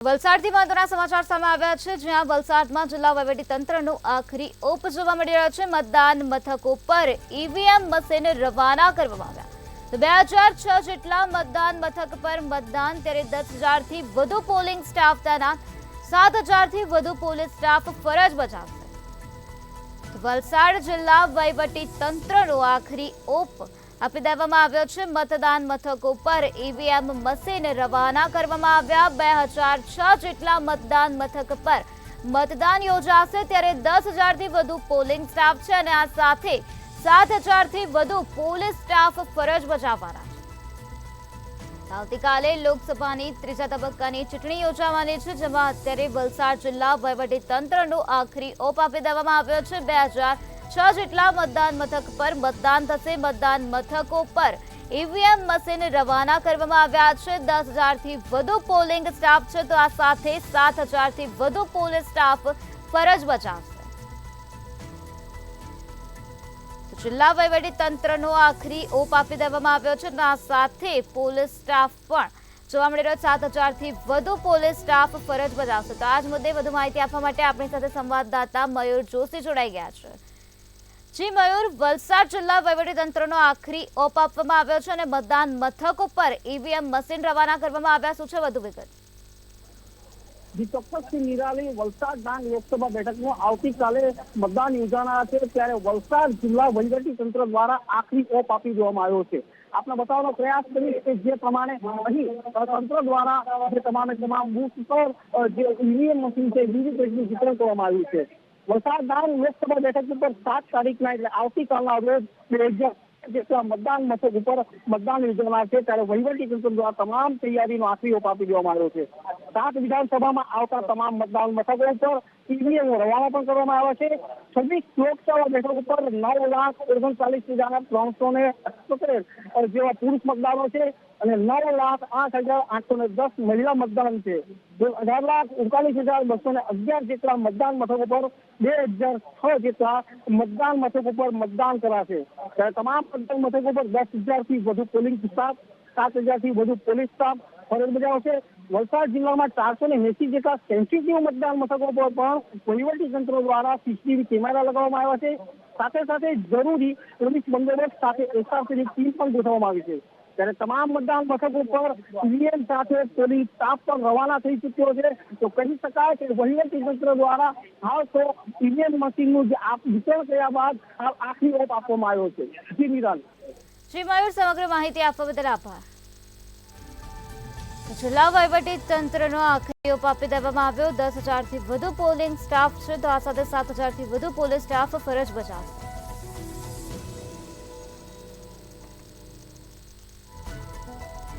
વલસાડથી મહત્વના સમાચાર સામે આવ્યા છે, જ્યાં વલસાડમાં જિલ્લા વહીવટીતંત્રનો આખરી ઓપ જોવા મળી રહ્યો છે। મતદાન મથકો પર ઈવીએમ મશીન રવાના કરવામાં આવ્યા। તો 2006 જેટલા મતદાન મથક પર મતદાન, ત્યારે 10,000થી વધુ પોલિંગ સ્ટાફ તૈનાત, 7,000થી વધુ પોલીસ સ્ટાફ ફરજ બજાવશે। વલસાડ જિલ્લા વહીવટીતંત્રનો આખરી ઓપ આપી દેવામાં આવ્યો છે। મતદાન મથકો પર ઈવીએમ મશીન રવાના કરવામાં આવ્યા। 2006 જેટલા મતદાન મથક પર મતદાન યોજાશે, ત્યારે 10,000થી વધુ પોલિંગ સ્ટાફ છે અને આ સાથે 7,000થી વધુ પોલીસ સ્ટાફ ફરજ બજાવવાના છે। આવતીકાલે લોકસભાની ત્રીજા તબક્કાની ચૂંટણી યોજાવાની છે, જેમાં અત્યારે વલસાડ જિલ્લા વહીવટીતંત્રનો આખરી ઓપ આપી દેવામાં આવ્યો છે। 2006 જેટલા મતદાન મથક પર મતદાન થશે। મતદાન મથકો પર ઈવીએમ મશીન રવાના કરવામાં આવ્યા છે। 10,000થી વધુ પોલિંગ સ્ટાફ છે, તો આ સાથે 7,000થી વધુ પોલીસ સ્ટાફ ફરજ બજાવશે। જિલ્લા વહીવટીતંત્રનો આખરી ઓપ આપી દેવામાં આવ્યો છે, તો આ સાથે પોલીસ સ્ટાફ પણ જોવા મળી રહ્યો। 7,000થી વધુ પોલીસ સ્ટાફ ફરજ બજાવશે। તો આ જ મુદ્દે વધુ માહિતી આપવા માટે આપણી સાથે સંવાદદાતા મયુર જોશી જોડાઈ ગયા છે। જી મયુર, વલસાડ જિલ્લા વહીવટીતંત્રનો આખરી ઓપ આપવામાં આવ્યો છે અને મતદાન મથકો પર ઈવીએમ મશીન રવાના કરવામાં આવ્યા। શું છે વધુ વિગત? ચોક્કસથી નિરાલી, વલસાડ ડાંગ લોકસભા બેઠકમાં આવતીકાલે મતદાન યોજાનાર છે, ત્યારે વલસાડ જિલ્લા વહીવટીતંત્ર દ્વારા આખરી ઓપ આપી દેવામાં આવ્યો છે। આપને બતાવવાનો પ્રયાસ કરીએ કે જે પ્રમાણે અહીં તંત્ર દ્વારા જે તમામ બૂથ પર જે ઈવીએમ મશીન છે, વીવીપેટનું વિતરણ કરવામાં આવ્યું છે। વલસાડ ડાંગ લોકસભા બેઠક ઉપર 7 તારીખના એટલે આવતીકાલના રોજ 2,000 જેટલા મતદાન મથક ઉપર મતદાન યોજાનાર છે, ત્યારે વહીવટીતંત્ર દ્વારા તમામ તૈયારીનો આખરી ઓપ આપી દેવામાં આવ્યો છે। 7 વિધાનસભામાં આવતા તમામ મતદાન મથકો ઉપર ઈવીએમ રવાના પણ કરવામાં આવ્યા છે। 26 લોકસભા બેઠક ઉપર 9,39,378 જેવા પુરુષ મતદારો છે અને 9,08,810 મહિલા મતદાન છે। 18,39,211 જેટલા મતદાન મથકો પર 2006 જેટલા મતદાન મથકો પર મતદાન કરાશે। ત્યારે તમામ મતદાન મથકો પર 10,000થી વધુ પોલિંગ સ્ટાફ, 7,000થી વધુ પોલીસ સ્ટાફ ફરજ બજાવશે। વલસાડ જિલ્લામાં 480 જેટલા સેન્સિટિવ મતદાન મથકો પર પણ વહીવટીતંત્ર દ્વારા સીસીટીવી કેમેરા લગાવવામાં આવ્યા છે। સાથે સાથે જરૂરી પોલીસ બંદોબસ્ત સાથે એસઆરપીની ટીમ પણ ગોઠવવામાં આવી છે। ત્યારે તમામ મતદાન મથકો પર ઈવીએમ સાથે પોલીસ સ્ટાફ પણ રવાના થઈ ચૂક્યો છે। તો કહી શકાય કે વહીવટીતંત્ર દ્વારા હાલ તો ઈવીએમ મશીનનું જે વિતરણ કર્યા બાદ આખરી ઓપ આપવામાં આવ્યો છે। જી નિરાલ। જી મયુર, સમગ્ર માહિતી આપવા બદલ આભાર। જિલ્લા વહીવટીતંત્રનો આખરી ઓપ આપી દેવામાં આવ્યો। 10,000થી વધુ પોલિંગ સ્ટાફ છે, તો આ સાથે 7,000થી વધુ પોલીસ સ્ટાફ ફરજ બજાવશે।